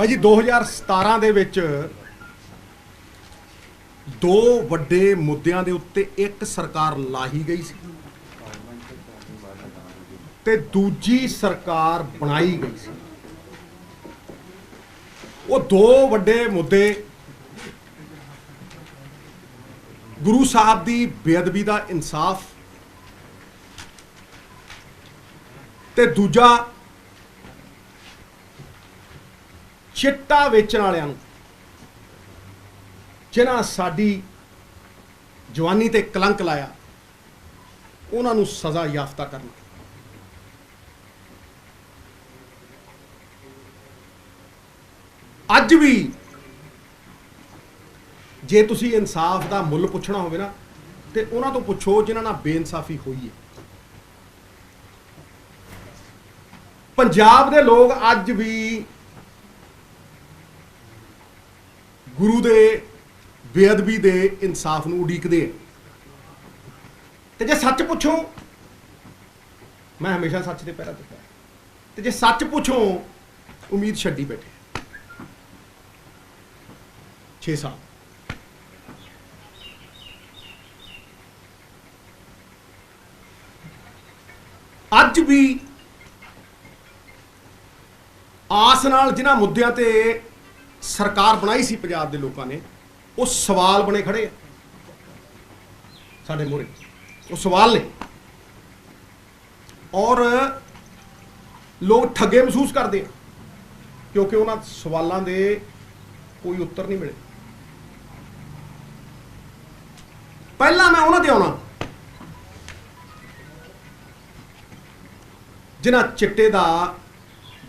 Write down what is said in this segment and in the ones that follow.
ਬਾਈ ਜੀ 2017 ਦੇ ਵਿੱਚ ਦੋ ਵੱਡੇ ਮੁੱਦਿਆਂ ਦੇ ਉੱਤੇ ਇੱਕ ਸਰਕਾਰ ਲਾਹੀ ਗਈ ਸੀ ਤੇ ਦੂਜੀ ਸਰਕਾਰ ਬਣਾਈ ਗਈ ਸੀ। ਉਹ ਦੋ ਵੱਡੇ ਮੁੱਦੇ ਗੁਰੂ ਸਾਹਿਬ ਦੀ ਬੇਅਦਬੀ ਦਾ ਇਨਸਾਫ ਤੇ ਦੂਜਾ ਚਿੱਟਾ ਵੇਚਣ ਵਾਲਿਆਂ ਨੂੰ ਜਿਨ੍ਹਾਂ ਸਾਡੀ ਜਵਾਨੀ ਤੇ ਕਲੰਕ ਲਾਇਆ ਉਹਨਾਂ ਨੂੰ ਸਜ਼ਾ ਯਾਫਤਾ ਕਰਨਾ। ਅੱਜ ਵੀ ਜੇ ਤੁਸੀਂ ਇਨਸਾਫ ਦਾ ਮੁੱਲ ਪੁੱਛਣਾ ਹੋਵੇ ਨਾ ਤੇ ਉਹਨਾਂ ਤੋਂ ਪੁੱਛੋ ਜਿਨ੍ਹਾਂ ਨਾਲ ਬੇਇਨਸਾਫੀ ਹੋਈ ਹੈ। ਪੰਜਾਬ ਦੇ ਲੋਕ ਅੱਜ ਵੀ ਗੁਰੂ ਦੇ ਬੇਅਦਬੀ ਦੇ ਇਨਸਾਫ ਨੂੰ ਉਡੀਕਦੇ ਆ ਤੇ ਜੇ ਸੱਚ ਪੁੱਛੋ, ਮੈਂ ਹਮੇਸ਼ਾ ਸੱਚ ਦੇ ਪਹਿਰਾ ਦਿੱਤਾ, ਤੇ ਜੇ ਸੱਚ ਪੁੱਛੋ ਉਮੀਦ ਛੱਡੀ ਬੈਠੇ 6 ਸਾਲ। ਅੱਜ ਵੀ ਆਸ ਨਾਲ ਜਿਨ੍ਹਾਂ ਮੁੱਦਿਆਂ ਤੇ ਸਰਕਾਰ ਬਣਾਈ ਸੀ ਪੰਜਾਬ ਦੇ ਲੋਕਾਂ ਨੇ, ਉਹ ਸਵਾਲ ਬਣੇ ਖੜੇ ਆ ਸਾਡੇ ਮੂਹਰੇ। ਉਹ ਸਵਾਲ ਨੇ ਔਰ ਲੋਕ ਠੱਗੇ ਮਹਿਸੂਸ ਕਰਦੇ ਆ ਕਿਉਂਕਿ ਉਹਨਾਂ ਸਵਾਲਾਂ ਦੇ ਕੋਈ ਉੱਤਰ ਨਹੀਂ ਮਿਲੇ। ਪਹਿਲਾਂ ਮੈਂ ਉਹਨਾਂ ਤੇ ਆਉਣਾ ਜਿਨ੍ਹਾਂ ਚਿੱਟੇ ਦਾ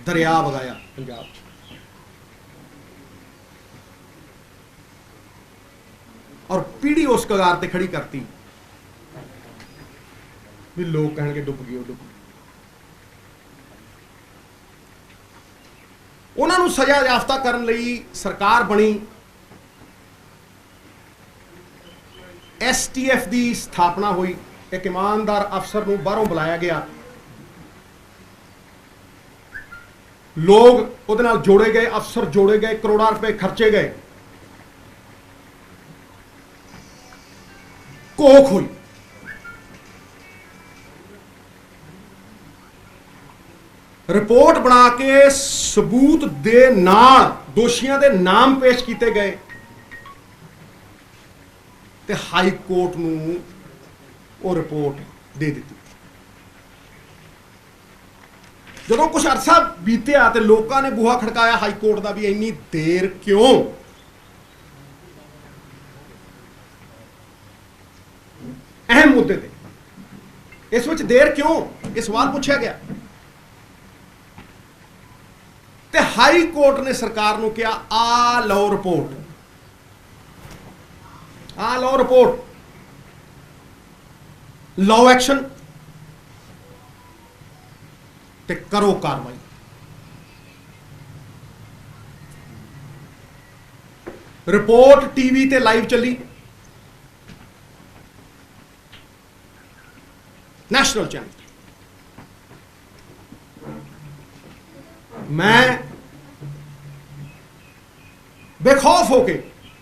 ਦਰਿਆ ਵਗਾਇਆ ਪੰਜਾਬ 'ਚ। ਔਰ ਪੀੜੀ ਉਸ ਕਗਾਰ ਤੇ ਖੜੀ ਕਰਤੀ ਵੀ ਲੋਕ ਕਹਿਣਗੇ ਡੁੱਬ ਗਏ, ਉਹ ਡੁੱਬ ਗਏ। ਉਹਨਾਂ ਨੂੰ ਸਜ਼ਾ ਯਾਫਤਾ ਕਰਨ ਲਈ ਸਰਕਾਰ ਬਣੀ। STF ਦੀ ਸਥਾਪਨਾ ਹੋਈ। ਇੱਕ ਇਮਾਨਦਾਰ ਅਫਸਰ ਨੂੰ ਬਾਹਰੋਂ ਬੁਲਾਇਆ ਗਿਆ, ਲੋਕ ਉਹਦੇ ਨਾਲ ਜੋੜੇ ਗਏ, ਅਫਸਰ ਜੋੜੇ ਗਏ, ਕਰੋੜਾਂ ਰੁਪਏ ਖਰਚੇ ਗਏ, ਕੋਖ ਹੋਈ। ਰਿਪੋਰਟ ਬਣਾ ਕੇ ਸਬੂਤ ਦੇ ਨਾਲ ਦੋਸ਼ੀਆਂ ਦੇ ਨਾਮ ਪੇਸ਼ ਕੀਤੇ ਗਏ ਤੇ ਹਾਈ ਕੋਰਟ ਨੂੰ ਉਹ ਰਿਪੋਰਟ ਦੇ ਦਿੱਤੀ। ਜਦੋਂ ਕੁਝ ਅਰਸਾ ਬੀਤਿਆ ਤੇ ਲੋਕਾਂ ਨੇ ਬੂਹਾ ਖੜਕਾਇਆ ਹਾਈ ਕੋਰਟ ਦਾ ਵੀ ਇੰਨੀ ਦੇਰ ਕਿਉਂ? ਅਹਿਮ ਮੁੱਦੇ ਤੇ ਇਸ ਵਿੱਚ ਦੇਰ ਕਿਉਂ, ਇਹ ਸਵਾਲ ਪੁੱਛਿਆ ਗਿਆ ਤੇ ਹਾਈ ਕੋਰਟ ਨੇ ਸਰਕਾਰ ਨੂੰ ਕਿਹਾ ਆ ਲਓ ਰਿਪੋਰਟ, ਆ ਲਓ ਰਿਪੋਰਟ, ਲਓ ਐਕਸ਼ਨ ਤੇ ਕਰੋ ਕਾਰਵਾਈ। ਰਿਪੋਰਟ ਟੀਵੀ ਤੇ ਲਾਈਵ ਚੱਲੀ, ਨੈਸ਼ਨਲ ਚੈਨਲ। ਮੈਂ ਬੇਖੌਫ ਹੋ ਕੇ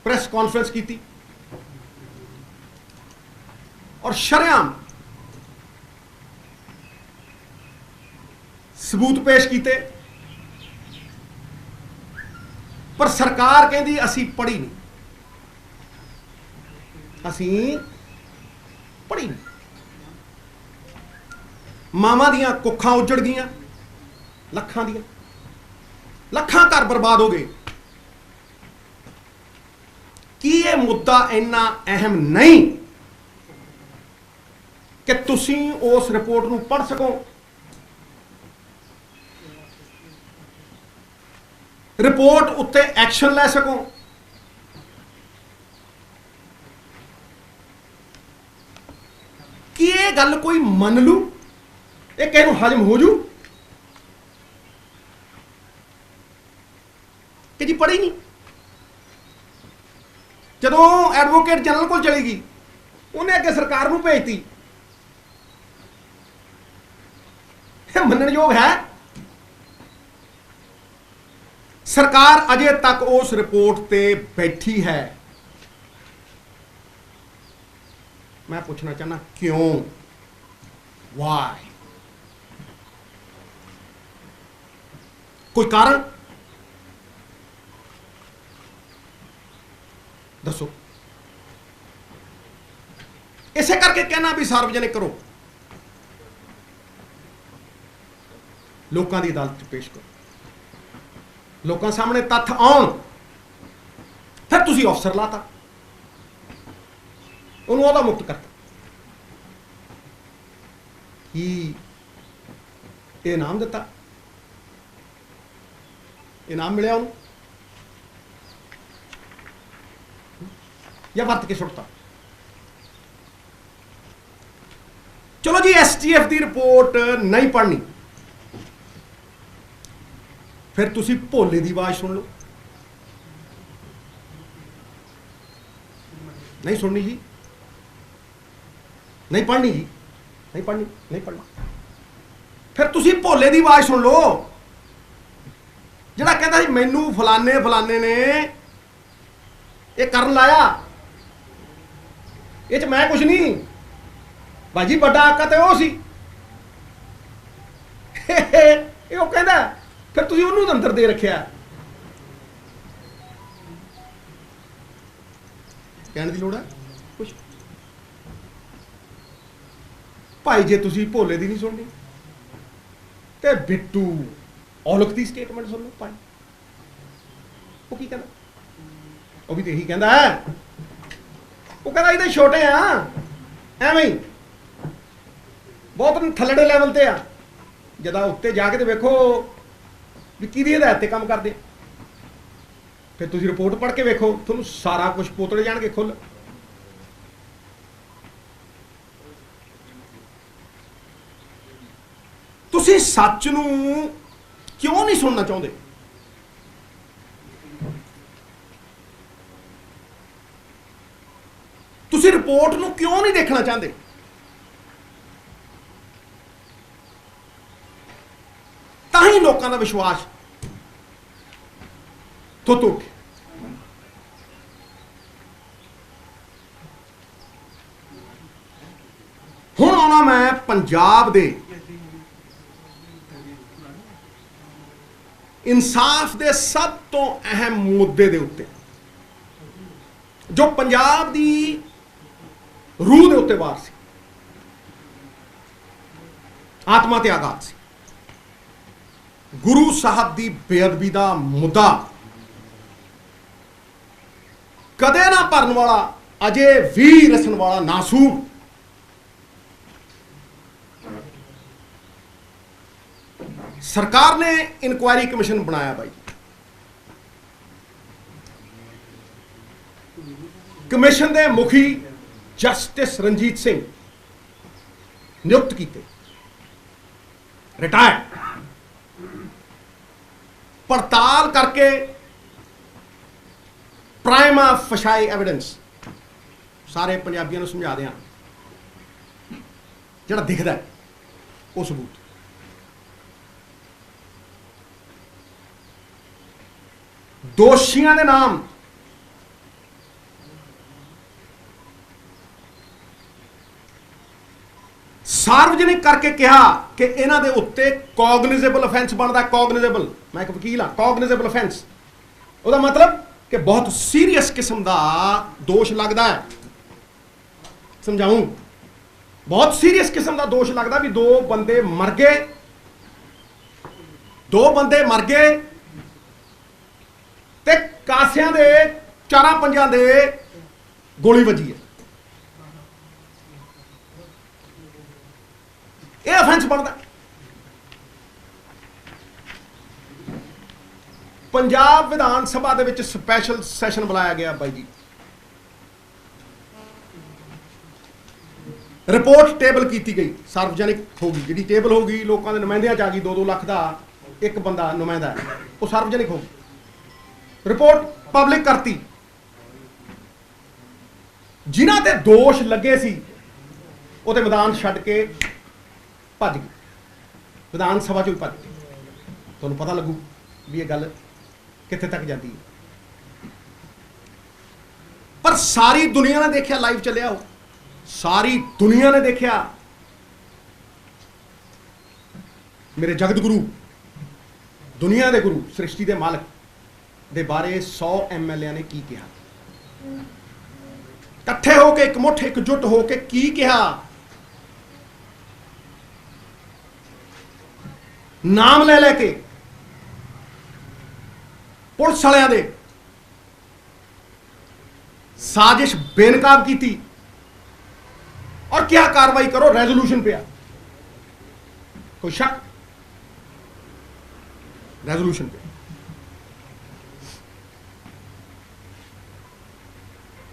ਪ੍ਰੈਸ ਕਾਨਫਰੰਸ ਕੀਤੀ ਔਰ ਸ਼ਰੇਆਮ ਸਬੂਤ ਪੇਸ਼ ਕੀਤੇ, ਪਰ ਸਰਕਾਰ ਕਹਿੰਦੀ ਅਸੀਂ ਪੜ੍ਹੀ ਨਹੀਂ, ਅਸੀਂ ਪੜ੍ਹੀ ਨਹੀਂ। ਮਾਵਾਂ ਦੀਆਂ ਕੁੱਖਾਂ ਉੱਜੜ ਗਈਆਂ, ਲੱਖਾਂ ਦੀਆਂ, ਲੱਖਾਂ ਘਰ ਬਰਬਾਦ ਹੋ ਗਏ। ਕੀ ਇਹ ਮੁੱਦਾ ਇੰਨਾ ਅਹਿਮ ਨਹੀਂ ਕਿ ਤੁਸੀਂ ਉਸ ਰਿਪੋਰਟ ਨੂੰ ਪੜ੍ਹ ਸਕੋ, ਰਿਪੋਰਟ ਉੱਤੇ ਐਕਸ਼ਨ ਲੈ ਸਕੋ? ਕੀ ਇਹ ਗੱਲ ਕੋਈ ਮੰਨ ਲੂ? ਇਹ ਕਿਸੇ ਨੂੰ ਹਜਮ ਹੋ ਜੂ ਕਿ ਜੀ ਪੜ੍ਹੀ ਨਹੀਂ? ਜਦੋਂ ਐਡਵੋਕੇਟ ਜਨਰਲ ਕੋਲ ਚਲੀ ਗਈ, ਉਹਨੇ ਅੱਗੇ ਸਰਕਾਰ ਨੂੰ ਭੇਜਤੀ। ਇਹ ਮੰਨਣਯੋਗ ਹੈ? सरकार अजे तक उस रिपोर्ट ते बैठी है। मैं पूछना चाहना क्यों, वाई, कोई कारण दसो। इसे करके कहना भी सार्वजनिक करो, लोगों की अदालत पेश करो, लोगों सामने तत्थ आउण। फिर तुसी अफसर लाता, उन्होंने ओहदा मुक्त करता कि इनाम दिता, इनाम मिले उन्होंने या वरत के सुटता। चलो जी, STF की रिपोर्ट नहीं पढ़नी, फिर तुसी भोले की आवाज सुन लो। नहीं सुननी जी, नहीं पढ़नी जी, नहीं पढ़नी, नहीं पढ़नी। फिर तुसी भोले की आवाज सुन लो, जिहड़ा कहता सी मैनू फलाने फलाने ने ये करन लाया, ये मैं कुछ नहीं, भाजी बड़ा आका तो वो सी। ये वो कहता, फिर तुसी उन्होंने अंदर दे रखिया। कहने की लोड़ है कुछ भाई, जे तुसी भोले दी नहीं सुननी ते बिट्टू औलख की स्टेटमेंट सुन लो भाई, वो की कहना, वो भी तो यही कहता है। वो कहता ये छोटे आ, एवं ही बहुत थल्लड़े लैवल ते आ, जदा उत्ते जाके तो वेखो भी किहदी हिदायत ते काम करदे, फिर तुसी रिपोर्ट पढ़ के वेखो, तुहानूं सारा कुछ पोतड़े जाणगे खुल। तुसी सच नूं क्यों नहीं सुनना चाहुंदे? तुसी रिपोर्ट नूं क्यों नहीं देखना चाहते? ताही लोगों का विश्वास तो उठे। हुण आना मैं पंजाब दे इंसाफ दे सब तो अहम मुद्दे दे उत्ते, जो पंजाब दी रूह दे उत्ते वार सी, आत्मा ते आघात सी। गुरु साहब दी बेअदबी दा मुद्दा कदे ना भरन वाला, अजे भी रसन वाला नासूर सरकार ने इंक्वायरी कमीशन बनाया भाई। कमीशन के मुखी जस्टिस रणजीत सिंह नियुक्त किए, रिटायर्ड। पड़ताल करके प्राइमा फशाई एविडेंस सारे पंजाबियों को समझा दें, जिहड़ा दिखता है वो सबूत। दोषियों के नाम सार्वजनिक करके कहा कि इन्हां दे उत्ते कॉगनिजेबल ऑफेंस बनता। कॉगनिजेबल, मैं एक वकील हाँ, कॉगनिजेबल ऑफेंस उसका मतलब कि बहुत सीरियस किस्म का दोष लगता है। समझाऊं, बहुत सीरियस किस्म का दोष लगता भी दो बंदे मर गए, दो बंदे मर गए ते कासियां दे चारां पंजां दे गोली वजी है, यह ऑफेंस बनता। पंजाब विधान सभा दे विच स्पैशल सैशन बुलाया गया भाई जी। रिपोर्ट टेबल की गई, सार्वजनिक होगी, जी टेबल होगी लोगों के नुमाइंदियां च आ गई, 2-2 लाख का एक बंदा नुमाइंदा है, वो सार्वजनिक होगी। रिपोर्ट पब्लिक करती, जिन्हां ते दोष लगे सी वो ते मैदान छड्ड के भज गए, विधान सभा चों ही भज गए। तुहानूं पता लगू भी ये गल कित्थे तक जाती है। पर सारी दुनिया ने देखा, लाइव चलिया हो, सारी दुनिया ने देखा मेरे जगत गुरु, दुनिया के गुरु, सृष्टि के मालक दे बारे 100 MLA ने की कहा, इकट्ठे होके एकमुठ एकजुट होके की कहा, नाम ले लेके पुलिस वालियां दे साजिश बेनकाब की थी और क्या कार्रवाई करो, रेजोल्यूशन पे आ, कोई शक, रेजोल्यूशन पे।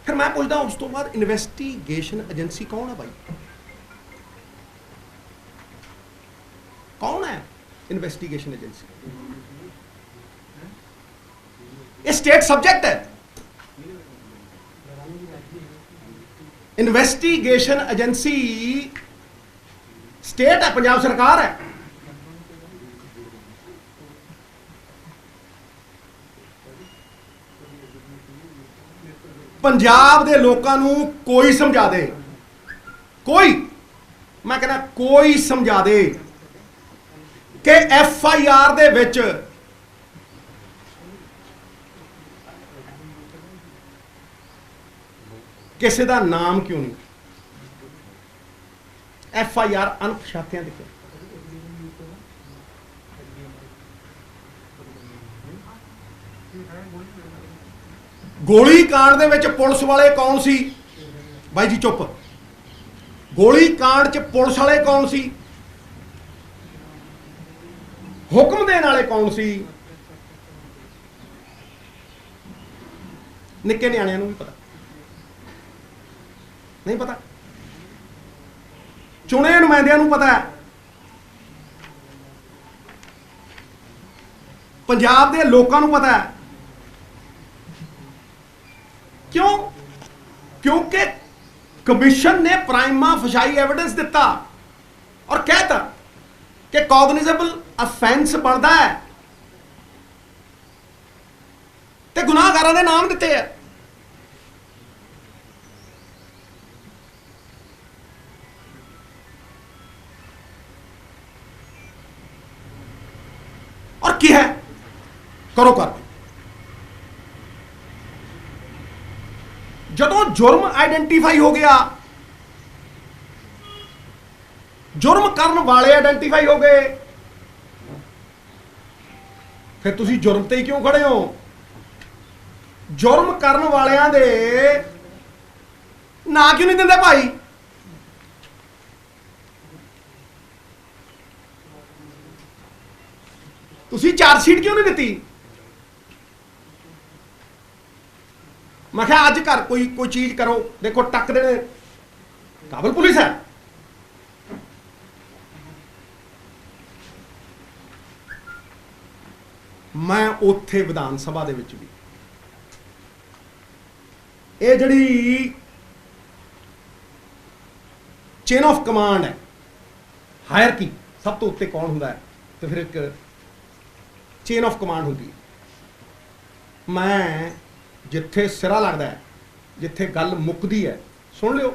फिर मैं पूछता उस तो बाद इन्वेस्टिगेशन एजेंसी कौन है भाई, कौन है इन्वेस्टिगेशन एजेंसी? ये स्टेट सब्जेक्ट है। इन्वेस्टिगेशन एजेंसी स्टेट है, पंजाब सरकार है। पंजाब दे लोकां नूं कोई समझा दे, कोई, मैं कहना कोई समझा दे कि FIR दे विच किसी का नाम क्यों नहीं, FIR अनपछातियां लिखे, गोली कांड दे विच पुलिस वाले कौन सी भाई जी, चुप, गोली कांड च पुलिस वाले कौन सी, हुक्म देने वाले कौन सी, निक्के न्याणियां नूं भी पता नहीं, पता, चुने नुमाइंदियां नूं पता है, पंजाब दे लोकां नूं पता है। क्यों? क्योंकि कमीशन ने प्राइमा फशाई एविडेंस दिता और कहता कि कॉग्निजेबल अफेंस बनता है, ते गुनाहगारां दे नाम दिते है। और की है, करो कर, जदों जुर्म आइडेंटिफाई हो गया, जुर्म करने वाले आइडेंटिफाई हो गए, फिर तुसी जुर्म ते ही क्यों खड़े हो? जुर्म करने वालियां दे ना क्यों नहीं दिंदे भाई? तुसी चार्जशीट क्यों नहीं दी? मैं क्या अज घर कोई चीज करो, देखो टक देने, काबल पुलिस है, मैं उत्थे विधान सभा दे विच भी ये जड़ी चेन ऑफ कमांड है, हायरकी, सब तो उत्ते कौन हुंदा है, तो फिर एक चेन ऑफ कमांड होती है। मैं जिथे सिरा लगता है, जिथे गल मुकदी है, सुन लियो,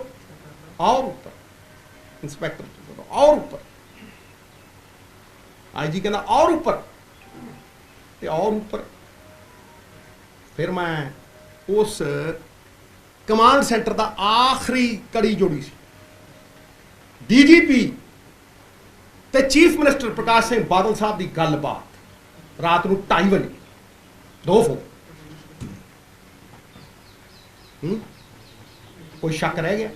और ऊपर इंस्पैक्टर और ऊपर, IG कहना और ऊपर, और ऊपर, फिर मैं उस कमांड सेंटर का आखिरी कड़ी जोड़ी सी, DGP ते चीफ मिनिस्टर प्रकाश सिंह बादल साहब की गलबात रात को 2:30 बजे, 2 फोन। कोई शक रह गया?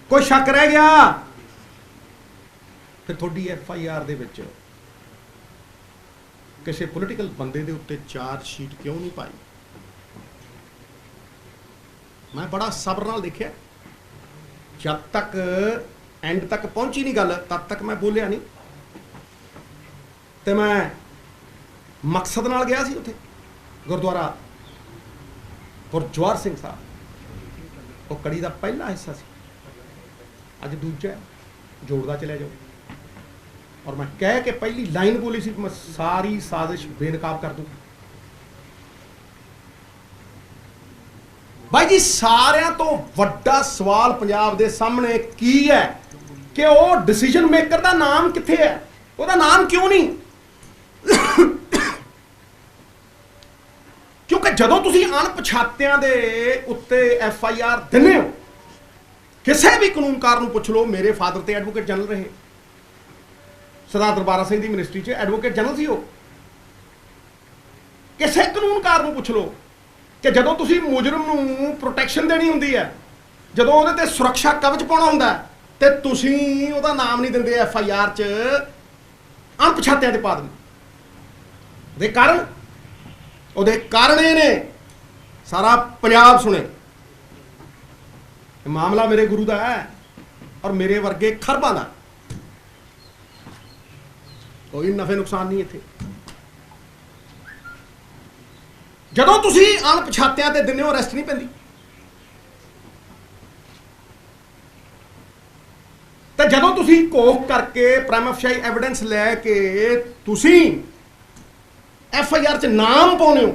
कोई शक रह गया? फिर थोड़ी FIR दे विच किसी पोलिटिकल बंदे दे उत्ते चार्जशीट क्यों नहीं पाई? मैं बड़ा सब्र नाल देखिया, जब तक एंड तक पहुंची नहीं गल, तब तक मैं बोलिया नहीं। तो मैं मकसद नाल गया सी उत्थे गुरुद्वारा गुरजवार सिंह साहब, वो कड़ी का पहला हिस्सा सी, अज दूजा जोड़दा चलिया जाओ। और मैं कह के पहली लाइन बोली सी, मैं सारी साजिश बेनकाब कर दूं। भाई जी सारिਆਂ ਤੋਂ ਵੱਡਾ ਸਵਾਲ ਪੰਜਾਬ ਦੇ ਸਾਹਮਣੇ ਕੀ ਹੈ ਕਿ ਉਹ ਡਿਸੀਜਨ ਮੇਕਰ ਦਾ ਨਾਮ ਕਿੱਥੇ ਹੈ, ਉਹਦਾ ਨਾਮ ਕਿਉਂ ਨਹੀਂ? ਕਿਉਂਕਿ ਜਦੋਂ ਤੁਸੀਂ ਅਣਪਛਾਤਿਆਂ ਦੇ ਉੱਤੇ FIR ਦਿੰਦੇ ਹੋ, ਕਿਸੇ ਵੀ ਕਾਨੂੰਨਕਾਰ ਨੂੰ ਪੁੱਛ ਲਓ, ਮੇਰੇ ਫਾਦਰ ਤੇ ਐਡਵੋਕੇਟ ਜਨਰਲ ਰਹੇ, ਸਰਦਾਰ ਦਰਬਾਰਾ ਸਿੰਘ ਦੀ ਮਿਨਿਸਟਰੀ 'ਚ ਐਡਵੋਕੇਟ ਜਨਰਲ ਸੀ ਉਹ। ਕਿਸੇ ਕਾਨੂੰਨਕਾਰ ਨੂੰ ਪੁੱਛ ਲਓ ਕਿ ਜਦੋਂ ਤੁਸੀਂ ਮੁਜਰਮ ਨੂੰ ਪ੍ਰੋਟੈਕਸ਼ਨ ਦੇਣੀ ਹੁੰਦੀ ਹੈ, ਜਦੋਂ ਉਹਦੇ ਤੇ ਸੁਰੱਖਿਆ ਕਵਚ ਪਾਉਣਾ ਹੁੰਦਾ ਤੇ ਤੁਸੀਂ ਉਹਦਾ ਨਾਮ ਨਹੀਂ ਦਿੰਦੇ FIR 'ਚ, ਅਣਪਛਾਤਿਆਂ ਦੇ ਪਾ ਦਿੰਦੇ। ਉਹਦੇ ਕਾਰਨ ਇਹ ਨੇ, ਸਾਰਾ ਪੰਜਾਬ ਸੁਣੇ, ਮਾਮਲਾ ਮੇਰੇ ਗੁਰੂ ਦਾ ਹੈ ਔਰ ਮੇਰੇ ਵਰਗੇ ਖਰਬਾਂ ਦਾ, ਕੋਈ ਨਫੇ ਨੁਕਸਾਨ ਨਹੀਂ ਇੱਥੇ। ਜਦੋਂ ਤੁਸੀਂ ਅਣਪਛਾਤਿਆਂ ਤੇ ਦਿੰਦੇ ਹੋ, ਅਰੈਸਟ ਨਹੀਂ ਪੈਂਦੀ। ਤੇ ਜਦੋਂ ਤੁਸੀਂ ਕੋਖ ਕਰਕੇ ਪ੍ਰਾਈਮਾ ਫੇਸ਼ੀ ਐਵੀਡੈਂਸ ਲੈ ਕੇ ਤੁਸੀਂ FIR 'ਚ ਨਾਮ ਪਾਉਂਦੇ ਹੋ,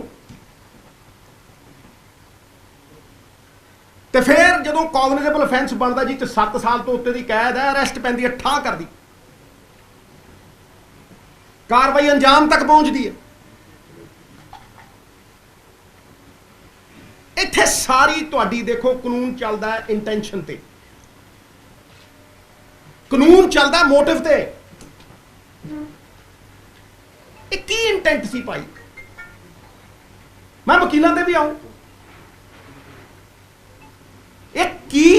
ਤੇ ਫਿਰ ਜਦੋਂ ਕੌਗਨੀਟੇਬਲ ਅਫੈਂਸ ਬਣਦਾ ਜੀ 7 ਸਾਲ ਤੋਂ ਉੱਤੇ ਦੀ ਕੈਦ ਹੈ, ਅਰੈਸਟ ਪੈਂਦੀ ਹੈ, ਠਾਹ ਕਰਦੀ, ਕਾਰਵਾਈ ਅੰਜਾਮ ਤੱਕ ਪਹੁੰਚਦੀ ਹੈ। ਇੱਥੇ ਸਾਰੀ ਤੁਹਾਡੀ ਦੇਖੋ ਕਾਨੂੰਨ ਚੱਲਦਾ ਹੈ ਇੰਟੈਂਸ਼ਨ ਤੇ, ਕਾਨੂੰਨ ਚੱਲਦਾ ਮੋਟਿਵ ਤੇ। ਇਹ ਕੀ ਇੰਟੈਂਟ ਸੀ ਭਾਈ? ਮੈਂ ਵਕੀਲਾਂ ਤੇ ਵੀ ਆਉਂ, ਇਹ ਕੀ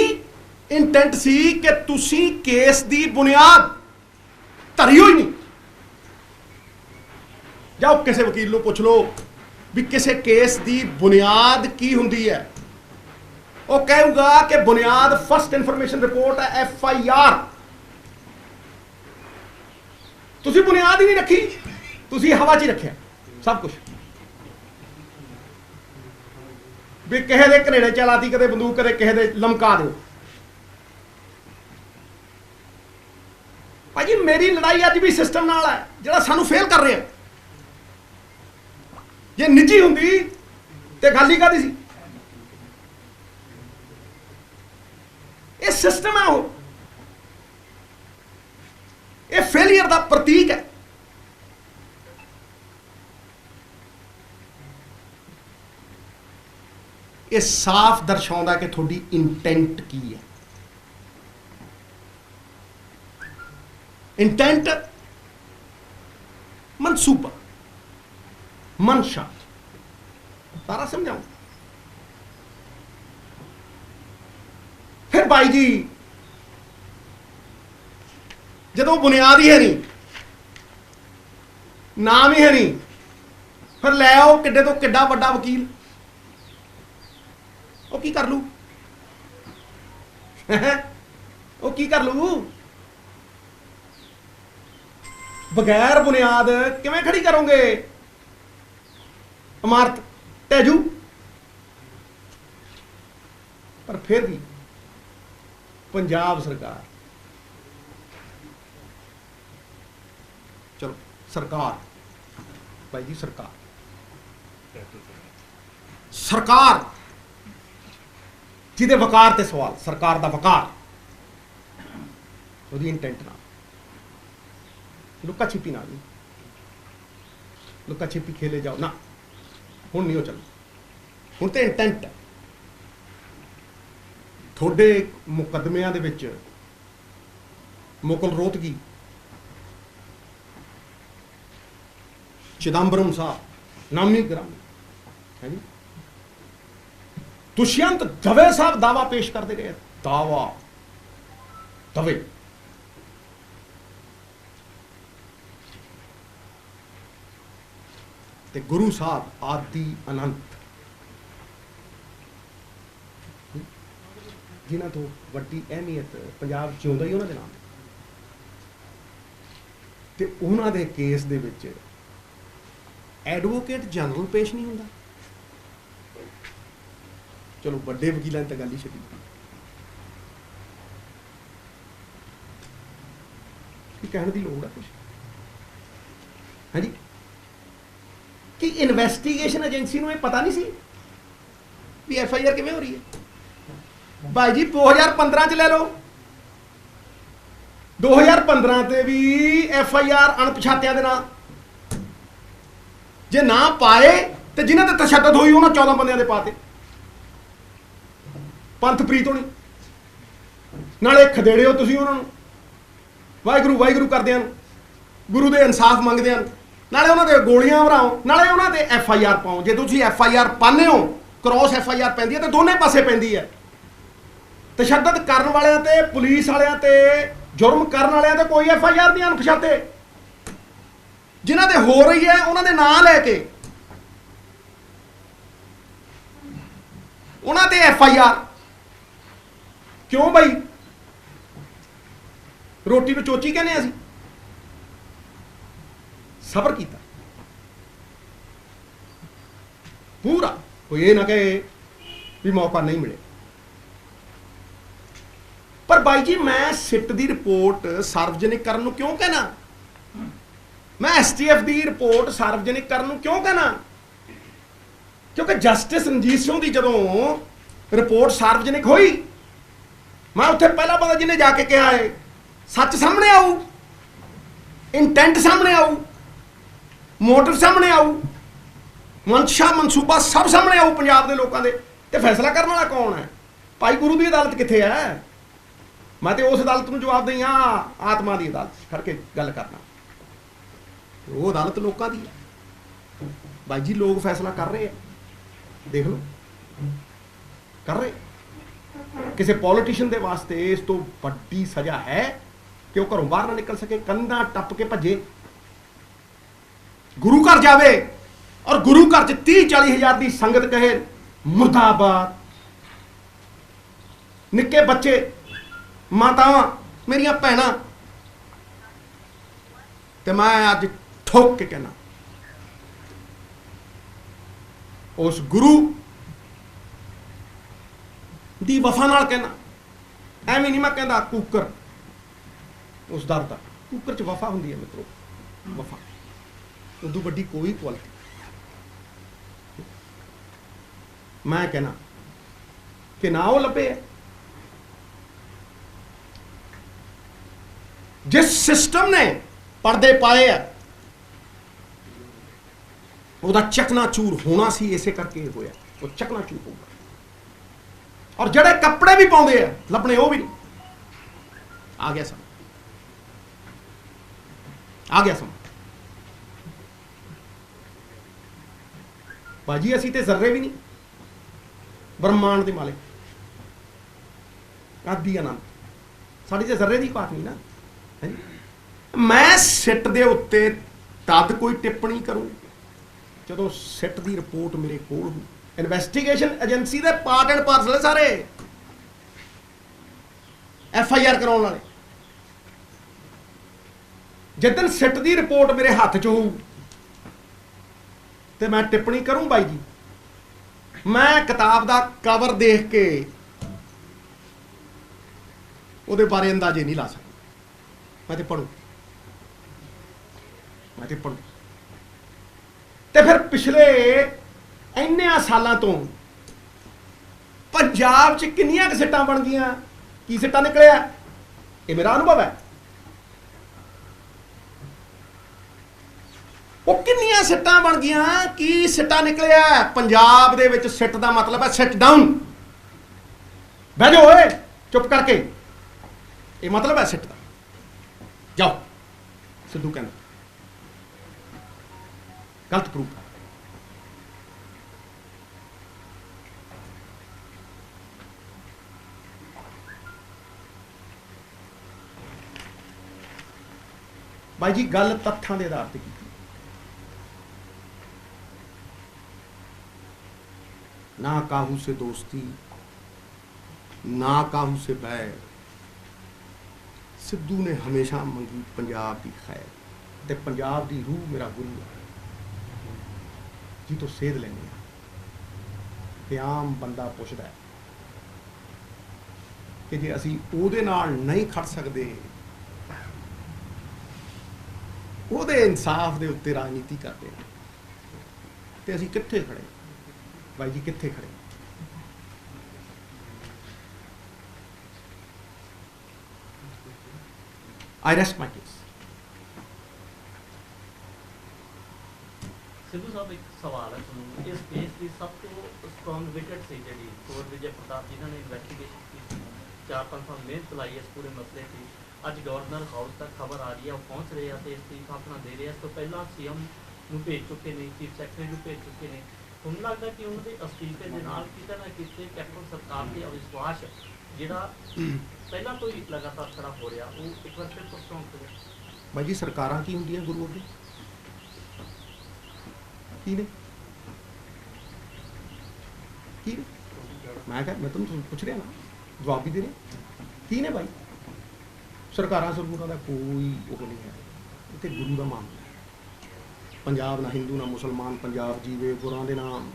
ਇੰਟੈਂਟ ਸੀ ਕਿ ਤੁਸੀਂ ਕੇਸ ਦੀ ਬੁਨਿਆਦ ਧਰੀ ਹੋਈ ਨਹੀਂ? ਜਾਓ ਕਿਸੇ ਵਕੀਲ ਨੂੰ ਪੁੱਛ ਲਓ ਵੀ ਕਿਸੇ ਕੇਸ ਦੀ ਬੁਨਿਆਦ ਕੀ ਹੁੰਦੀ ਹੈ, ਉਹ ਕਹੇਗਾ ਕਿ ਬੁਨਿਆਦ ਫਸਟ ਇਨਫੋਰਮੇਸ਼ਨ ਰਿਪੋਰਟ ਹੈ, FIR। ਤੁਸੀਂ ਬੁਨਿਆਦ ਹੀ ਨਹੀਂ ਰੱਖੀ, ਤੁਸੀਂ ਹਵਾ 'ਚ ਹੀ ਰੱਖਿਆ ਸਭ ਕੁਝ। ਵੀ ਕਿਸੇ ਦੇ ਘਨੇੜੇ ਚਲਾਤੀ, ਕਦੇ ਬੰਦੂਕ, ਕਦੇ ਕਿਸੇ ਦੇ ਲਮਕਾ ਦਿਓ। ਭਾਜੀ ਮੇਰੀ ਲੜਾਈ ਅੱਜ ਵੀ ਸਿਸਟਮ ਨਾਲ ਹੈ ਜਿਹੜਾ ਸਾਨੂੰ ਫੇਲ ਕਰ ਰਿਹਾ। ਜੇ ਨਿੱਜੀ ਹੁੰਦੀ ਤੇ ਗੱਲ ਹੀ ਕਾਹਦੀ ਸੀ? ਇਹ ਸਿਸਟਮ ਹੈ, ਉਹ ਇਹ ਫੇਲੀਅਰ ਦਾ ਪ੍ਰਤੀਕ ਹੈ। ਇਹ ਸਾਫ਼ ਦਰਸਾਉਂਦਾ ਕਿ ਤੁਹਾਡੀ ਇੰਟੈਂਟ ਕੀ ਹੈ। ਇੰਟੈਂਟ ਮਨਸੂਬਾ, ਮਨਸ਼ਾ, ਸਾਰਾ ਸਮਝਾਉਂ। ਫਿਰ ਬਾਈ ਜੀ ਜਦੋਂ ਬੁਨਿਆਦ ਹੀ ਹੈ ਨਹੀਂ, ਨਾਮ ਹੀ ਹੈ ਨਹੀਂ, ਫਿਰ ਲੈ ਆਓ ਕਿੱਡੇ ਤੋਂ ਕਿੱਡਾ ਵੱਡਾ ਵਕੀਲ, ਉਹ ਕੀ ਕਰ ਲੂ? ਉਹ ਕੀ ਕਰ ਲੂ? ਬਗੈਰ ਬੁਨਿਆਦ ਕਿਵੇਂ ਖੜੀ ਕਰੋਗੇ ਇਮਾਰਤ? ਟੈਜੂ। ਪਰ ਫਿਰ ਵੀ ਪੰਜਾਬ ਸਰਕਾਰ, ਚਲੋ ਸਰਕਾਰ, ਭਾਈ ਜੀ ਸਰਕਾਰ ਜਿਹਦੇ ਵਕਾਰ ਤੇ ਸਵਾਲ, ਸਰਕਾਰ ਦਾ ਵਕਾਰ, ਉਹਦੀ ਇੰਟੈਂਟ ਨਾਲ, ਲੁੱਕਾ ਛਿਪੀ ਨਾਲ ਨਹੀਂ, ਲੁੱਕਾ ਛਿਪੀ ਖੇਲੇ ਜਾਓ ਨਾ, ਹੁਣ ਨਹੀਂ ਉਹ ਚੱਲ, ਹੁਣ ਤੇ ਇੰਟੈਂਟ ਹੈ। ਤੁਹਾਡੇ ਮੁਕੱਦਮਿਆਂ ਦੇ ਵਿੱਚ ਮੁਕਲ ਰੋਹਤਗੀ, ਚਿਦੰਬਰਮ ਸਾਹਿਬ ਨਾਮੀ ਗ੍ਰਾਮੀ ਹੈ ਜੀ, ਦੁਸ਼ਯੰਤ ਦਵੇ ਸਾਹਿਬ ਦਾਵਾ ਪੇਸ਼ ਕਰਦੇ ਰਹੇ, ਦਾਵਾ ਦਵੇ, ਤੇ ਗੁਰੂ ਸਾਹਿਬ ਆਦਿ ਅਨੰਤ, ਜਿਨ੍ਹਾਂ ਤੋਂ ਵੱਡੀ ਅਹਿਮੀਅਤ ਪੰਜਾਬ ਜਿਉਂਦਾ ਹੀ ਉਹਨਾਂ ਦੇ ਨਾਮ, ਤੇ ਉਹਨਾਂ ਦੇ ਕੇਸ ਦੇ ਵਿੱਚ ਐਡਵੋਕੇਟ ਜਨਰਲ ਪੇਸ਼ ਨਹੀਂ ਹੁੰਦਾ। ਚਲੋ ਵੱਡੇ ਵਕੀਲਾਂ ਦੀ ਤਾਂ ਗੱਲ ਹੀ ਛੱਡੀ, कि कहने की लोड़ है कुछ? हाँ जी, कि इन्वेस्टिगेशन एजेंसी को पता नहीं सी भी FIR किवें हो रही है? भाई जी 2015 च ले लो, 2015 ते भी FIR अणपछातियां दे नाम जे ना पाए तो जिन्हां ते तशद्दद हुई उन्होंने 14 बंदियां दे पाते। पंथप्रीत होनी नाले खदेड़े हो तुसीं उन्होंने वाहिगुरू वाहिगुरू करदियां गुरु दे इंसाफ मंगदियां, नाले उन्होंने गोलियां भराओ, नाले उन्होंने FIR पाओ। जे तुसीं FIR पाने हो, क्रॉस FIR पैंदी है तो दोनों पासे पैंदी है। तशद्दद करन वालियां ते पुलिस वालियां ते जुर्म करन वालियां ते कोई FIR नहीं अणपछाते, जिन्हां दे हो रही है उन्हां दे नाम लैके उन्हां ते FIR क्यों भाई? रोटी को चोची कहने असीं सबर किया पूरा, कोई ये ना कहे भी मौका नहीं मिले। पर भाई जी मैं सिट की रिपोर्ट सार्वजनिक करने को क्यों कहना, मैं STF की रिपोर्ट सार्वजनिक करने को क्यों कहना? क्योंकि जस्टिस रणजीत सिंह की जदों रिपोर्ट सार्वजनिक हुई, मैं उत्थे पहला बंदा जिन्हें जाके कहा है सच सामने आऊ, इंटेंट सामने आऊ, मोटिव सामने आऊ, मंशा मनसूबा सब सामने आऊ पंजाब के लोगों के, ते फैसला करने वाला कौन है? भाई गुरु की अदालत कित्थे है? मैं तो उस अदालत में जवाब दई हाँ, आत्मा की अदालत खड़ के गल करना, वो अदालत लोगों की है। भाई जी लोग फैसला कर रहे हैं, देख लो कर रहे। किसी पॉलिटिशियन के वास्ते इस तो बड़ी सजा है कि वह घरों बाहर ना निकल सके, कंधा टप के भजे, गुरु घर जावे और गुरु घर च 30-40 हज़ार की संगत कहे मुर्दाबाद, निक्के बच्चे मातावां मेरिया भैणां, ते मैं अज ठोक के कहना उस गुरु दी वफा नाल कहना, एवं नहीं मैं कहता कूकर उस दर का, कूकर च वफा होंदी है मित्रों, वफा उदू वड्डी कोई क्वालिटी। मैं कहना कि ना वो लभे है, जिस सिस्टम ने पर्दे पाए है वह चकनाचूर होना सी, इसे करके होया वो चकनाचूर होगा। और जड़े कपड़े भी पाउंदे हैं लभने वो भी नहीं। आ गया समय, आ गया समय भाजी, असी ते जर्रे भी नहीं ब्रह्मांड के मालिक, आदि आनंद, साड़ी ते जर्रे की बात नहीं ना है। मैं सिट दे उत्ते तद कोई टिप्पणी करूं जदों सिट की रिपोर्ट मेरे कोल हो। Investigation agency they part and parcel सारे FIR कराने वाले, जिदन सिट की रिपोर्ट मेरे हाथ च हो तो मैं टिप्पणी करूं। भाई जी मैं किताब का कवर देख के वो बारे अंदाजे नहीं ला सकता, मैं तो पढ़ू, मैं तो पढ़ू। तो फिर पिछले इन्ने सालों तो पंजाब च किन्नियां क सिट्टां बन गईयां, की सिट्टा निकलिया, ये मेरा अनुभव है। वो किन्नियां सिट्टां बन गईयां, की सिट्टा निकलिया। पंजाब दे विच सिट दा मतलब है सिट डाउन, बह जाओ ओए चुप करके, ये मतलब है सिट दा, जाओ सिद्धू कहना गलत प्रूफ है। भाई जी गल तत्थां दे आधार ते की, ना काहू से दोस्ती ना काहू से बैर, सिद्धू ने हमेशा मंगी पंजाब की खैर, ते पंजाब की रूह मेरा गुरु है जी तो सेध लेने ते आम बंदा पुछदा है कि जे असी ओहदे नाल नहीं खड़ सकते ਉਹਦੇ ਇਨਸਾਫ ਦੇ ਉੱਤੇ ਰਾਜਨੀਤੀ ਕਰਦੇ ਆ। ਤੇ ਅਸੀਂ ਕਿੱਥੇ ਖੜੇ ਬਾਈ ਜੀ, ਕਿੱਥੇ ਖੜੇ? ਆਈ ਰੈਸਟ ਮਾਈ ਕੇਸ। सिद्धू साहब एक सवाल है ਤੁਹਾਨੂੰ ਇਸ ਕੇਸ ਦੀ ਸਭ ਤੋਂ ਸਟਰੋਂਗ ਵਿਕਟ ਸੀ ਜਿਹੜੀ ਕੋਰ ਵਿਜੇ ਪ੍ਰਤਾਪ ਜਿਨ੍ਹਾਂ ਨੇ ਇਨਵੈਸਟੀਗੇਸ਼ਨ ਕੀਤੀ 4-5 ਸਾਲ ਮਿਹਨਤ ਲਾਈ ਇਸ ਪੂਰੇ ਮਸਲੇ ਤੇ ਅੱਜ ਗਵਰਨਰ ਹਾਊਸ ਤੱਕ ਖਬਰ ਆ ਰਹੀ ਹੈ, ਉਹ ਪਹੁੰਚ ਰਹੇ ਆ ਤੇ ਇਸਤੀਫਾ ਆਪਣਾ ਦੇ ਰਹੇ ਆ। ਇਸ ਤੋਂ ਪਹਿਲਾਂ ਸੀਐਮ ਨੂੰ ਭੇਜ ਚੁੱਕੇ ਨੇ, ਚੀਫ ਸੈਕਟਰੀ ਨੂੰ ਭੇਜ ਚੁੱਕੇ ਨੇ। ਤੁਹਾਨੂੰ ਲੱਗਦਾ ਕਿ ਉਹਨਾਂ ਦੇ ਅਸਤੀਫੇ ਦੇ ਨਾਲ ਕਿਤੇ ਨਾ ਕਿਤੇ ਕੈਪਟਨ ਸਰਕਾਰ ਤੇ ਅਵਿਸ਼ਵਾਸ ਜਿਹੜਾ ਪਹਿਲਾਂ ਤੋਂ ਹੀ ਲਗਾਤਾਰ ਖੜਾ ਹੋ ਰਿਹਾ ਉਹ ਇੱਕ ਵਾਰ ਫਿਰ ਤੋਂ ਸਟਰੋਂਗ ਹੋ ਗਿਆ? ਬਾਈ ਜੀ ਸਰਕਾਰਾਂ ਕੀ ਹੁੰਦੀਆਂ ਗੁਰੂ ਅੱਗੇ? ਕੀ ਨੇ? ਕੀ ਨੇ? ਮੈਂ ਤੁਹਾਨੂੰ ਪੁੱਛ ਰਿਹਾ ਨਾ, ਜਵਾਬ ਵੀ ਦੇ ਰਹੇ। ਕੀ ਨੇ ਬਾਈ? ਸਰਕਾਰਾਂ ਸਰਕਾਰਾਂ ਦਾ ਕੋਈ ਉਹ ਨਹੀਂ ਹੈ। ਇੱਥੇ ਗੁਰੂ ਦਾ ਮਾਮਲਾ ਹੈ। ਪੰਜਾਬ ਨਾ ਹਿੰਦੂ ਨਾ ਮੁਸਲਮਾਨ, ਪੰਜਾਬ ਜੀਵੇ ਗੁਰਾਂ ਦੇ ਨਾਮ।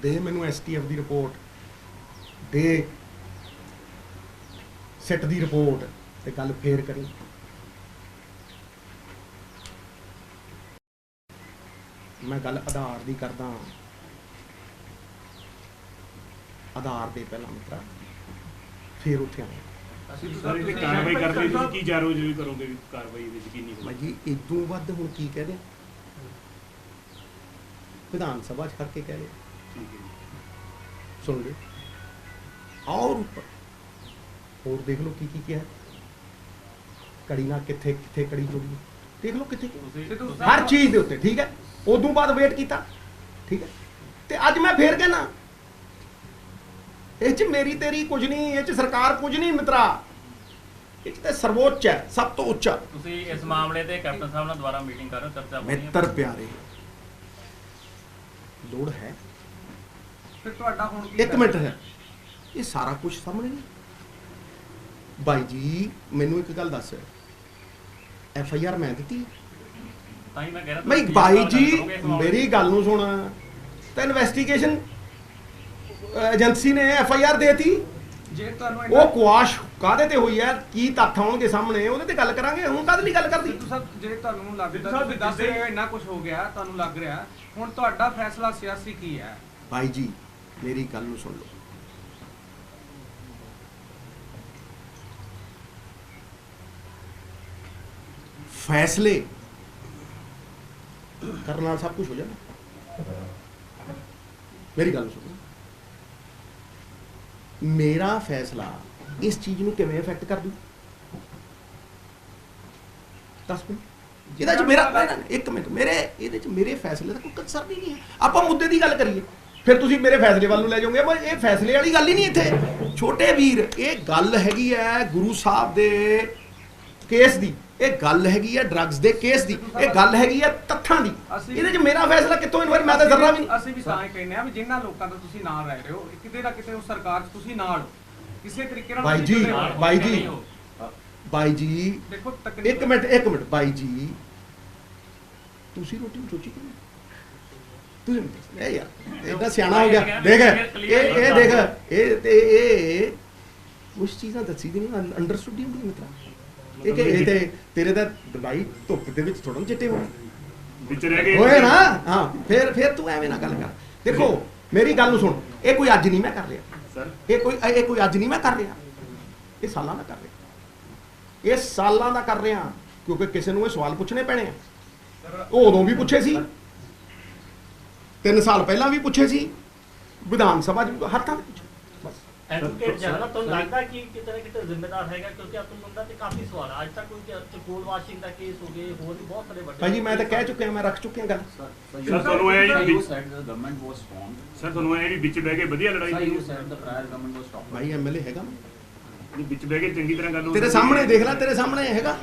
ਦੇ ਮੈਨੂੰ STF ਦੀ ਰਿਪੋਰਟ ਦੇ, ਸਿੱਟ ਦੀ ਰਿਪੋਰਟ ਤੇ ਗੱਲ ਫੇਰ ਕਰੀ। ਮੈਂ ਗੱਲ ਆਧਾਰ ਦੀ ਕਰਦਾ। ਆਧਾਰ ਦੇ ਪਹਿਲਾਂ ਮਿੱਤਰਾ, ਫਿਰ ਉੱਥੇ ਆਉਣਾ। ਸਰ ਇਹ ਕਾਰਵਾਈ ਕਰਦੇ ਤੁਸੀਂ ਕੀ ਚਾਰੋ ਜੋ ਵੀ ਕਰੋਗੇ ਵੀ ਕਾਰਵਾਈ ਵਿੱਚ ਯਕੀਨੀ ਹੋਵੇ? ਜੀ ਇਦੋਂ ਵੱਧ ਹੁਣ ਕੀ ਕਹਿ ਰਹੇ? ਵਿਧਾਨ ਸਭਾ 'ਚ ਕਰਕੇ ਕਹਿ ਰਹੇ। ਠੀਕ ਹੈ ਜੀ। ਸੁਣ ਲਓ ਔਰ ਉੱਪਰ ਹੋਰ ਦੇਖ ਲਓ ਕੀ ਕਿਹਾ। ਕੜੀ ਨਾਲ ਕਿੱਥੇ ਕਿੱਥੇ ਕੜੀ ਜੁੜੀ, ਦੇਖ ਲਓ ਕਿੱਥੇ ਹਰ ਚੀਜ਼ ਦੇ ਉੱਤੇ। ਠੀਕ ਹੈ, ਉਦੋਂ ਬਾਅਦ ਵੇਟ ਕੀਤਾ। ਠੀਕ ਹੈ, ਤੇ ਅੱਜ ਮੈਂ ਫੇਰ ਕਹਿਣਾ ਇਹ 'ਚ ਮੇਰੀ ਤੇਰੀ ਕੁਝ ਨਹੀਂ, ਇਹ 'ਚ ਸਰਕਾਰ ਕੁਝ ਨਹੀਂ ਮਿੱਤਰਾ। ਇਹ 'ਚ ਤੇ ਸਰਵੋੱਚ ਹੈ, ਸਭ ਤੋਂ ਉੱਚਾ। ਤੁਸੀਂ ਇਸ ਮਾਮਲੇ ਤੇ ਕੈਪਟਨ ਸਾਹਿਬ ਨਾਲ ਦੁਬਾਰਾ ਮੀਟਿੰਗ ਕਰ ਰਹੇ ਹੋ, ਚਰਚਾ ਹੋਣੀ ਹੈ? ਮਿੱਤਰ ਪਿਆਰੇ, ਲੋੜ ਹੈ। ਫਿਰ ਤੁਹਾਡਾ ਹੁਣ ਕੀ ਇੱਕ ਮਿੰਟ ਹੈ, ਇਹ ਸਾਰਾ ਕੁਝ ਸਾਹਮਣੇ ਨਹੀਂ। ਬਾਈ ਜੀ ਮੈਨੂੰ ਇੱਕ ਗੱਲ ਦੱਸ, FIR ਮੈਂ ਦਿੱਤੀ? ਤਾਂ ਹੀ ਮੈਂ ਕਹਿ ਰਿਹਾ ਨਹੀਂ ਬਾਈ ਜੀ ਮੇਰੀ ਗੱਲ ਨੂੰ ਸੁਣ। ਤਾਂ ਇਨਵੈਸਟੀਗੇਸ਼ਨ ਏਜੰਸੀ ਨੇ FIR ਦੇਤੀ। ਜੇ ਤੁਹਾਨੂੰ ਉਹ ਕੁਆਸ਼ ਕਾਹਦੇ ਤੇ ਹੋਈ ਹੈ, ਕੀ ਤੱਥ ਆਉਣਗੇ ਸਾਹਮਣੇ, ਉਹਦੇ ਤੇ ਗੱਲ ਕਰਾਂਗੇ। ਹੁਣ ਕਾਹਦੇ ਲਈ ਗੱਲ ਕਰਦੀ? ਸਿੱਧੂ ਸਾਹਿਬ ਜੇ ਤੁਹਾਨੂੰ ਲੱਗਦਾ ਤੁਸੀਂ ਦੱਸ ਰਹੇ ਹੋ ਇੰਨਾ ਕੁਝ ਹੋ ਗਿਆ, ਤੁਹਾਨੂੰ ਲੱਗ ਰਿਹਾ ਹੁਣ ਤੁਹਾਡਾ ਫੈਸਲਾ ਸਿਆਸੀ ਕੀ ਹੈ? ਬਾਈ ਜੀ ਮੇਰੀ ਗੱਲ ਨੂੰ ਸੁਣ ਲਓ। ਫੈਸਲੇ ਕਰਨ ਨਾਲ ਸਭ ਕੁਝ ਹੋ ਜਾਣਾ। ਮੇਰੀ ਗੱਲ ਸੁਣੋ, ਮੇਰਾ ਫੈਸਲਾ ਇਸ ਚੀਜ਼ ਨੂੰ ਕਿਵੇਂ ਇਫੈਕਟ ਕਰ ਦੂ? ਦੱਸ ਮੈਨੂੰ। ਇਹਦੇ ਚ ਮੇਰਾ ਇੱਕ ਮਿੰਟ, ਮੇਰੇ ਇਹਦੇ ਚ ਮੇਰੇ ਫੈਸਲੇ ਦਾ ਕੋਈ ਕੰਸਰਨ ਹੀ ਨਹੀਂ ਹੈ। ਆਪਾਂ ਮੁੱਦੇ ਦੀ ਗੱਲ ਕਰੀਏ, ਫਿਰ ਤੁਸੀਂ ਮੇਰੇ ਫੈਸਲੇ ਵੱਲ ਨੂੰ ਲੈ ਜਾਓਗੇ। ਪਰ ਇਹ ਫੈਸਲੇ ਵਾਲੀ ਗੱਲ ਹੀ ਨਹੀਂ ਇੱਥੇ ਛੋਟੇ ਵੀਰ। ਇਹ ਗੱਲ ਹੈਗੀ ਹੈ ਗੁਰੂ ਸਾਹਿਬ ਦੇ ਕੇਸ ਦੀ, ਇਹ ਗੱਲ ਹੈਗੀ ਹੈ ਡਰੱਗਸ ਦੇ ਕੇਸ ਦੀ, ਇਹ ਗੱਲ ਹੈਗੀ ਹੈ ਤੱਥਾਂ ਦੀ। ਇਹਦੇ 'ਚ ਮੇਰਾ ਫੈਸਲਾ ਕਿੱਥੋਂ ਇਨਵਰ? ਮੈਂ ਤਾਂ ਜ਼ਰਾ ਵੀ ਨਹੀਂ। ਅਸੀਂ ਵੀ ਤਾਂ ਹੀ ਕਹਿੰਦੇ ਆ ਵੀ ਜਿਨ੍ਹਾਂ ਲੋਕਾਂ ਦਾ ਤੁਸੀਂ ਨਾਲ ਰਹਿ ਰਹੇ ਹੋ, ਕਿਤੇ ਨਾ ਕਿਤੇ ਉਹ ਸਰਕਾਰ 'ਚ ਤੁਸੀਂ ਨਾਲ ਹੋ ਕਿਸੇ ਤਰੀਕੇ ਨਾਲ। ਬਾਈ ਜੀ ਬਾਈ ਜੀ ਬਾਈ ਜੀ ਦੇਖੋ ਇੱਕ ਮਿੰਟ ਬਾਈ ਜੀ, ਤੁਸੀਂ ਰੋਟੀ ਨੂੰ ਸੋਚੀ ਕਿਉਂ? ਤੁਸੀਂ ਇਹ ਯਾਰ ਇਹਦਾ ਸਿਆਣਾ ਹੋ ਗਿਆ। ਦੇਖ ਇਹ ਦੇਖ ਇਹ ਤੇ ਇਹ ਕੁਛ ਚੀਜ਼ਾਂ ਦੱਸੀ ਦੀ ਨਹੀਂ, ਅੰਡਰਸਟੂਡ ਹੀ ਹੁੰਦੀ ਮਿੱਤਰਾ। ਇਹ ਕਿ ਇਹ ਤੇ ਤੇਰੇ ਦਾ ਦਵਾਈ ਧੁੱਪ ਦੇ ਵਿੱਚ ਥੋੜਾ ਚਿੱਟੇ ਹੋਏ ਵਿੱਚ ਰਹਿ ਗਏ ਹੋਏ ਨਾ। ਹਾਂ ਫਿਰ ਤੂੰ ਐਵੇਂ ਨਾ ਗੱਲ ਕਰ। ਦੇਖੋ ਮੇਰੀ ਗੱਲ ਨੂੰ ਸੁਣ, ਇਹ ਕੋਈ ਅੱਜ ਨਹੀਂ ਮੈਂ ਕਰ ਰਿਹਾ ਸਰ। ਇਹ ਕੋਈ ਅੱਜ ਨਹੀਂ ਮੈਂ ਕਰ ਰਿਹਾ, ਇਹ ਸਾਲਾਂ ਦਾ ਕਰ ਰਿਹਾ। ਇਹ ਸਾਲਾਂ ਦਾ ਕਰ ਰਿਹਾ, ਕਿਉਂਕਿ ਕਿਸੇ ਨੂੰ ਇਹ ਸਵਾਲ ਪੁੱਛਣੇ ਪੈਣੇ ਆ। ਉਹ ਉਦੋਂ ਵੀ ਪੁੱਛੇ ਸੀ, 3 ਸਾਲ ਪਹਿਲਾਂ ਵੀ ਪੁੱਛੇ ਸੀ, ਵਿਧਾਨ ਸਭਾ 'ਚ ਹਰ ਥਾਂ ਤੇ ਪੁੱਛੇ। ਐਡਵੋਕੇਟ ਜਨਰਲ ਤੁਹਾਨੂੰ ਲੱਗਦਾ ਕਿ ਕਿਤੇ ਨਾ ਕਿਤੇ ਜ਼ਿੰਮੇਦਾਰ ਹੈਗਾ? ਕਿਉਂਕਿ ਆਤਮ ਮੁੰਡਾ ਤੇ ਕਾਫੀ ਸਵਾਲ ਅੱਜ ਤੱਕ ਕੋਈ ਚਕੋਲ ਵਾਸ਼ਿੰਗ ਦਾ ਕੇਸ ਹੋ ਗਏ, ਹੋਰ ਵੀ ਬਹੁਤ ਸਾਰੇ ਵੱਡੇ। ਭਾਈ ਜੀ ਮੈਂ ਤਾਂ ਕਹਿ ਚੁੱਕਿਆ, ਮੈਂ ਰੱਖ ਚੁੱਕਿਆ ਗੱਲ। ਸਰ ਤੁਹਾਨੂੰ ਇਹ ਵੀ government was formed. ਸਰ ਤੁਹਾਨੂੰ ਇਹ ਵੀ ਵਿੱਚ ਬਹਿ ਕੇ ਵਧੀਆ ਲੜਾਈ Sir, ਹੋਈ you said the prior government was stopped. Bhai MLA ਹੈਗਾ, ਨਹੀਂ, ਵਿੱਚ ਬਹਿ ਕੇ ਚੰਗੀ ਤਰ੍ਹਾਂ ਗੱਲ ਹੋ ਤੇਰੇ ਸਕਦੀ ਸਾਹਮਣੇ ਹੈ। ਦੇਖ ਲੈ, ਤੇਰੇ ਸਾਹਮਣੇ ਹੈਗਾ।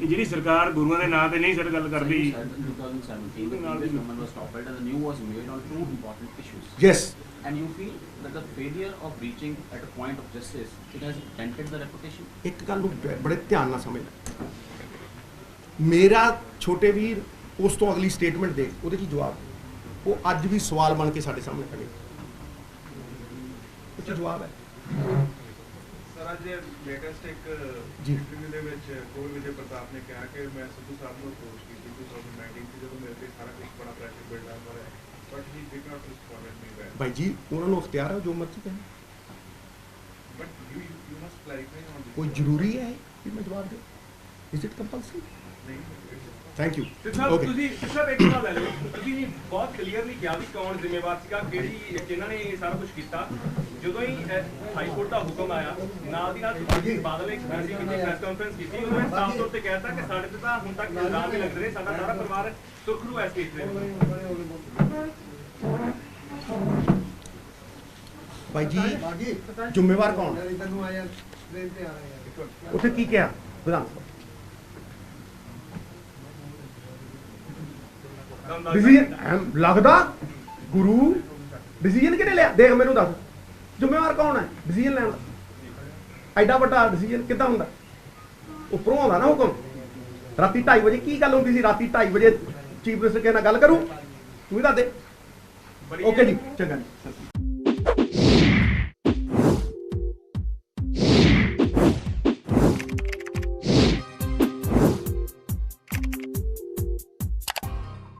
ਇਹ ਜਿਹੜੀ ਸਰਕਾਰ ਗੁਰੂਆਂ ਦੇ ਨਾਂ ਤੇ ਨਹੀਂ ਸਰ ਗੱਲ Sir, ਕਰਦੀ। you said in 2017 the previous government was stopped and the new was made on 2 important issues. Yes And you feel that the failure of reaching at a point of justice, it has dented the reputation? ਇੱਕ ਗੱਲ ਨੂੰ ਬੜੇ ਧਿਆਨ ਨਾਲ ਸਮਝ ਲੈ। ਮੇਰਾ ਛੋਟੇ ਵੀਰ ਉਸ ਤੋਂ ਅਗਲੀ ਸਟੇਟਮੈਂਟ ਦੇ, ਉਹਦੇ 'ਚ ਜਵਾਬ ਉਹ ਅੱਜ ਵੀ ਸਵਾਲ ਬਣ ਕੇ ਸਾਡੇ ਸਾਹਮਣੇ ਖੜੇ। ਉਹ 'ਚ ਜਵਾਬ ਹੈ। ਸਰ ਅੱਜ ਲੇਟੈਸਟ ਇੱਕ ਜੀ। ਇੰਟਰਵਿਊ ਦੇ ਵਿੱਚ ਕੋਲ ਵਿਜੇ ਪ੍ਰਤਾਪ ਨੇ ਕਿਹਾ ਕਿ ਮੈਂ ਸਿੱਧੂ ਸਾਹਿਬ ਨੂੰ ਅਪਰੋਚ ਕੀਤੀ 2019 ਚ ਜਦੋਂ ਮੇਰੇ ਤੇ ਸਾਰਾ ਕੁਝ ਬੜਾ ਪ੍ਰੈਸ਼ਰ ਬਿਲਡ ਆ ਰਿਹਾ but he did not respond me back ਭਾਈ ਜੀ ਉਹਨਾਂ ਨੂੰ ਅਖਤਿਆਰ ਹੈ ਜੋ ਮਰਜ਼ੀ ਕਹਿਣ। But you must clarify on ਕੋਈ ਜ਼ਰੂਰੀ ਹੈ ਕਿ ਮੈਂ ਜਵਾਬ ਦੇ? Is it compulsory? ਨਹੀਂ ਥੈਂਕ ਯੂ ਤੇ ਸਾਹਿਬ ਓਕੇ। ਤੁਸੀਂ ਸਾਹਿਬ ਇੱਕ ਗੱਲ ਲੈ ਲਓ, ਤੁਸੀਂ ਬਹੁਤ ਕਲੀਅਰਲੀ ਕਿਹਾ ਵੀ ਕੌਣ ਜ਼ਿੰਮੇਵਾਰ ਸੀਗਾ, ਕਿਹੜੀ ਜਿਨ੍ਹਾਂ ਨੇ ਇਹ ਸਾਰਾ ਕੁਝ ਕੀਤਾ। ਜਦੋਂ ਹੀ ਹਾਈ ਕੋਰਟ ਦਾ ਹੁਕਮ ਆਇਆ ਨਾਲ ਦੀ ਨਾਲ ਸੁਖਬੀਰ ਬਾਦਲ ਨੇ ਪ੍ਰੈਸ ਕਾਨਫਰੰਸ ਕੀਤੀ, ਉਦੋਂ ਇਹ ਸਾਫ਼ ਤੌਰ ਤੇ ਕਹਿਤਾ ਕਿ ਸਾਡੇ ਤੇ ਤਾਂ ਹੁਣ ਤੱਕ ਇਲਜ਼ਾਮ ਹੀ ਲੱਗ ਰਹੇ, ਸਾਡਾ ਸਾਰਾ ਪਰਿਵਾਰ ਸੁਰਖਰੂ ਐਸ ਕੇਸ ਦੇ ਭਾਈ ਜੀ ਜ਼ਿੰਮੇਵਾਰ ਕੌਣ? ਉੱਥੇ ਕੀ ਕਿਹਾ ਵਿਧਾਨ ਸਭਾ? ਡਿਸੀਜਨ ਲੱਗਦਾ ਗੁਰੂ ਡਿਸੀਜਨ ਕਿਹਨੇ ਲਿਆ? ਦੇਖ ਮੈਨੂੰ ਦੱਸ, ਜ਼ਿੰਮੇਵਾਰ ਕੌਣ ਹੈ ਡਿਸੀਜਨ ਲੈਣ ਦਾ? ਐਡਾ ਵੱਡਾ ਡਿਸੀਜਨ ਕਿੱਦਾਂ ਹੁੰਦਾ? ਉੱਪਰੋਂ ਆਉਂਦਾ ਨਾ ਹੁਕਮ। ਰਾਤੀ 2:30 ਵਜੇ ਕੀ ਗੱਲ ਹੁੰਦੀ ਸੀ? ਰਾਤੀ 2:30 ਵਜੇ ਚੀਫ ਮਿਨਿਸਟਰ ਕਿਸੇ ਨਾਲ ਗੱਲ ਕਰੂ? ਤੂੰ ਹੀ ਦੱਸ ਦੇ। ਓਕੇ ਜੀ, ਚੰਗਾ ਜੀ।